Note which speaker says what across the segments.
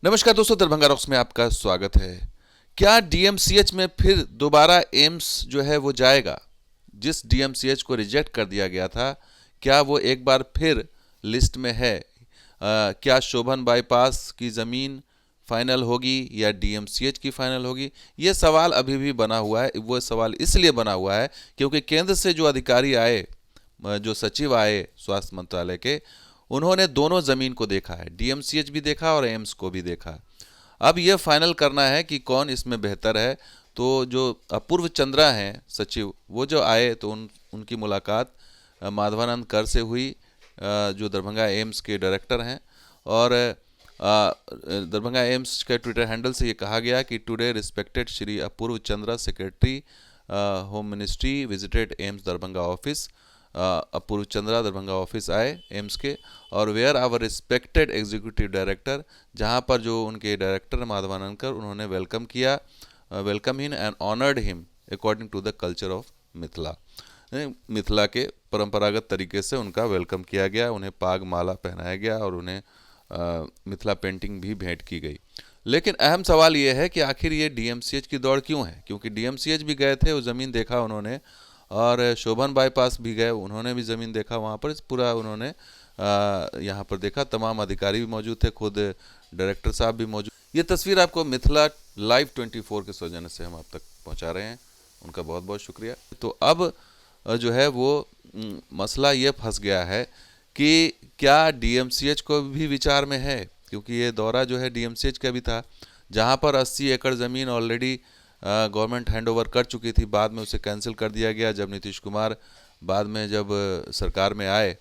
Speaker 1: नमस्कार दोस्तों, दरभंगा रॉक्स में आपका स्वागत है। क्या डीएमसीएच में फिर दोबारा एम्स जो है वो जाएगा? जिस डीएमसीएच को रिजेक्ट कर दिया गया था, क्या वो एक बार फिर लिस्ट में है? क्या शोभन बाईपास की ज़मीन फाइनल होगी या डीएमसीएच की फाइनल होगी? ये सवाल अभी भी बना हुआ है। वो सवाल इसलिए बना हुआ है क्योंकि केंद्र से जो अधिकारी आए, जो सचिव आए स्वास्थ्य मंत्रालय के, उन्होंने दोनों ज़मीन को देखा है, डीएमसीएच भी देखा और एम्स को भी देखा। अब ये फाइनल करना है कि कौन इसमें बेहतर है। तो जो अपूर्व चंद्रा हैं सचिव, वो जो आए तो उनकी मुलाकात माधवानंद कर से हुई, जो दरभंगा एम्स के डायरेक्टर हैं। और दरभंगा एम्स के ट्विटर हैंडल से ये कहा गया कि today respected Shri Apurva Chandra secretary home ministry visited AIIMS Darbhanga office. Apurva Chandra Darbhanga office आए एम्स के, और where our respected executive director, जहां पर जो उनके डायरेक्टर माधवानंदकर, उन्होंने वेलकम किया, welcome him and honoured him according to the culture of Mithila. Mithila के परंपरागत तरीके से उनका वेलकम किया गया, उन्हें पाग माला पहनाया गया और उन्हें मिथिला पेंटिंग भी भेंट की गई। लेकिन अहम सवाल ये है कि आखिर ये डीएमसीएच की दौड़ क्यों है? क्योंकि डीएमसीएच भी गए थे, वो ज़मीन देखा उन्होंने, और शोभन बाईपास भी गए, उन्होंने भी ज़मीन देखा, वहाँ पर पूरा उन्होंने यहाँ पर देखा। तमाम अधिकारी भी मौजूद थे, खुद डायरेक्टर साहब भी मौजूद। ये तस्वीर आपको मिथिला लाइव 24 के सौजन्य से हम आप तक पहुँचा रहे हैं, उनका बहुत बहुत शुक्रिया। तो अब जो है वो मसला ये फंस गया है कि क्या डीएमसीएच को भी विचार में है, क्योंकि ये दौरा जो है डीएमसीएच का भी था, जहाँ पर 80 एकड़ ज़मीन ऑलरेडी गवर्नमेंट हैंड ओवर कर चुकी थी। बाद में उसे कैंसिल कर दिया गया जब नीतीश कुमार बाद में जब सरकार में आए,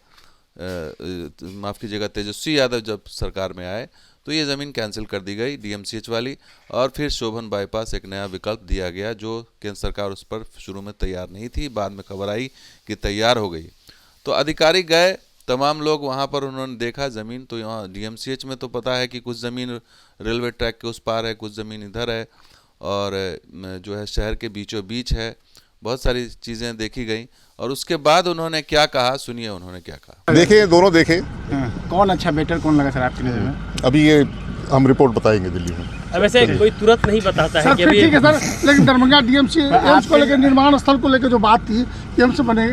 Speaker 1: माफ़ कीजिएगा, तेजस्वी यादव जब सरकार में आए, तो ये ज़मीन कैंसिल कर दी गई डीएमसीएच वाली, और फिर शोभन बाईपास एक नया विकल्प दिया गया, जो केंद्र सरकार उस पर शुरू में तैयार नहीं थी, बाद में खबर आई कि तैयार हो गई। तो अधिकारी गए, तमाम लोग वहाँ पर, उन्होंने देखा ज़मीन। तो यहाँ डीएमसीएच में तो पता है कि कुछ ज़मीन रेलवे ट्रैक के उस पार है, कुछ ज़मीन इधर है, और जो है शहर के बीचों बीच है। बहुत सारी चीज़ें देखी गई, और उसके बाद उन्होंने क्या कहा, सुनिए उन्होंने क्या कहा।
Speaker 2: देखे, दोनों देखे।
Speaker 3: कौन अच्छा बेटर कौन लगा सर आपकी नज़र में?
Speaker 2: अभी ये हम रिपोर्ट बताएंगे दिल्ली में।
Speaker 4: अब ऐसे कोई तुरंत नहीं बताता है कि अभी
Speaker 3: ठीक है सर, लेकिन दरभंगा डीएमसी एम्स को लेकर, निर्माण स्थल को लेकर जो बात थी कि एम्स बने,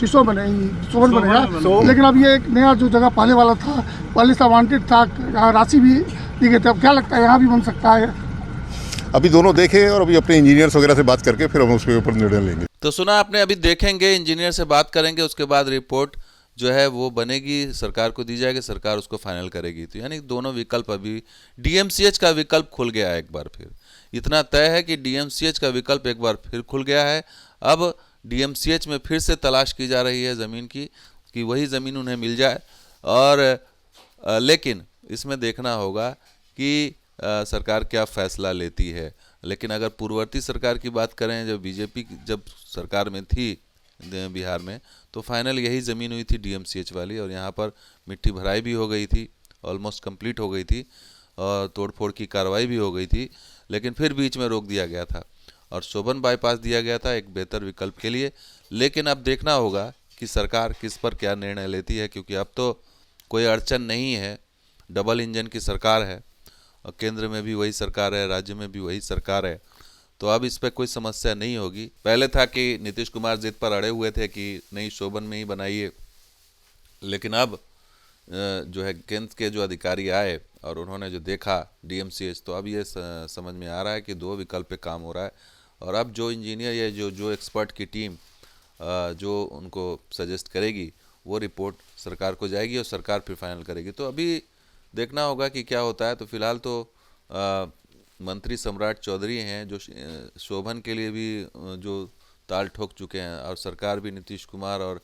Speaker 3: शीशो बने, शोभन बनेगा, लेकिन अब ये एक नया जो जगह पहले वाला था, पहले से वांटेड था, राशि भी दी गई थी, अब क्या लगता है यहाँ भी बन सकता है?
Speaker 2: अभी दोनों देखे और अभी अपने इंजीनियर्स वगैरह से बात करके फिर हम उसके ऊपर निर्णय लेंगे।
Speaker 1: तो सुना आपने, अभी देखेंगे, इंजीनियर से बात करेंगे, उसके बाद रिपोर्ट जो है वो बनेगी, सरकार को दी जाएगी, सरकार उसको फाइनल करेगी। तो यानी दोनों विकल्प, अभी डीएमसीएच का विकल्प खुल गया है एक बार फिर। इतना तय है कि डीएमसीएच का विकल्प एक बार फिर खुल गया है। अब डीएमसीएच में फिर से तलाश की जा रही है ज़मीन की, कि वही ज़मीन उन्हें मिल जाए। और लेकिन इसमें देखना होगा कि सरकार क्या फैसला लेती है। लेकिन अगर पूर्ववर्ती सरकार की बात करें, जब बीजेपी जब सरकार में थी बिहार में, तो फाइनल यही ज़मीन हुई थी डीएमसीएच वाली, और यहाँ पर मिट्टी भराई भी हो गई थी, ऑलमोस्ट कंप्लीट हो गई थी, और तोड़फोड़ की कार्रवाई भी हो गई थी, लेकिन फिर बीच में रोक दिया गया था और शोभन बाईपास दिया गया था एक बेहतर विकल्प के लिए। लेकिन अब देखना होगा कि सरकार किस पर क्या निर्णय लेती है, क्योंकि अब तो कोई अड़चन नहीं है, डबल इंजन की सरकार है, और केंद्र में भी वही सरकार है, राज्य में भी वही सरकार है, तो अब इस पर कोई समस्या नहीं होगी। पहले था कि नीतीश कुमार जिद पर अड़े हुए थे कि नहीं, शोभन में ही बनाइए, लेकिन अब जो है केंद्र के जो अधिकारी आए और उन्होंने जो देखा डीएमसीएच, तो अब ये समझ में आ रहा है कि दो विकल्प पे काम हो रहा है। और अब जो इंजीनियर या जो एक्सपर्ट की टीम जो उनको सजेस्ट करेगी, वो रिपोर्ट सरकार को जाएगी और सरकार फिर फाइनल करेगी। तो अभी देखना होगा कि क्या होता है। तो फिलहाल तो मंत्री सम्राट चौधरी हैं, जो शोभन के लिए भी जो ताल ठोक चुके हैं, और सरकार भी, नीतीश कुमार और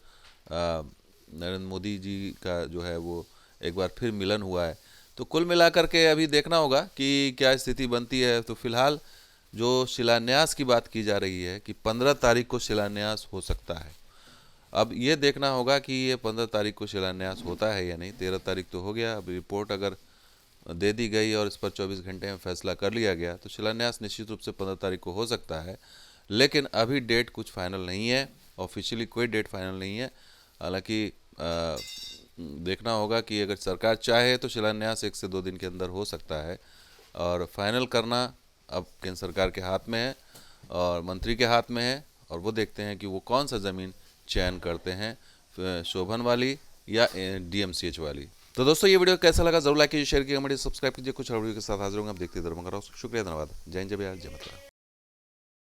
Speaker 1: नरेंद्र मोदी जी का जो है वो एक बार फिर मिलन हुआ है। तो कुल मिलाकर के अभी देखना होगा कि क्या स्थिति बनती है। तो फिलहाल जो शिलान्यास की बात की जा रही है कि 15 तारीख को शिलान्यास हो सकता है। अब ये देखना होगा कि ये 15 तारीख को शिलान्यास होता है या नहीं। 13 तारीख तो हो गया, अब रिपोर्ट अगर दे दी गई और इस पर 24 घंटे में फैसला कर लिया गया, तो शिलान्यास निश्चित रूप से 15 तारीख को हो सकता है। लेकिन अभी डेट कुछ फाइनल नहीं है, ऑफिशियली कोई डेट फाइनल नहीं है। हालांकि देखना होगा कि अगर सरकार चाहे तो शिलान्यास 1 से 2 दिन के अंदर हो सकता है, और फाइनल करना अब केंद्र सरकार के हाथ में है और मंत्री के हाथ में है, और वो देखते हैं कि वो कौन सा ज़मीन चयन करते हैं, शोभन वाली या DMCH वाली। तो दोस्तों, ये वीडियो कैसा लगा जरूर लाइक कीजिए, शेयर कीजिए, कमेंट सब्सक्राइब कीजिए। कुछ और वीडियो के साथ हाजिर होंगे, आप देखते इधर मंगा रहा हूँ। शुक्रिया, धन्यवाद। जय हिंद, जय बिहार, जय माता।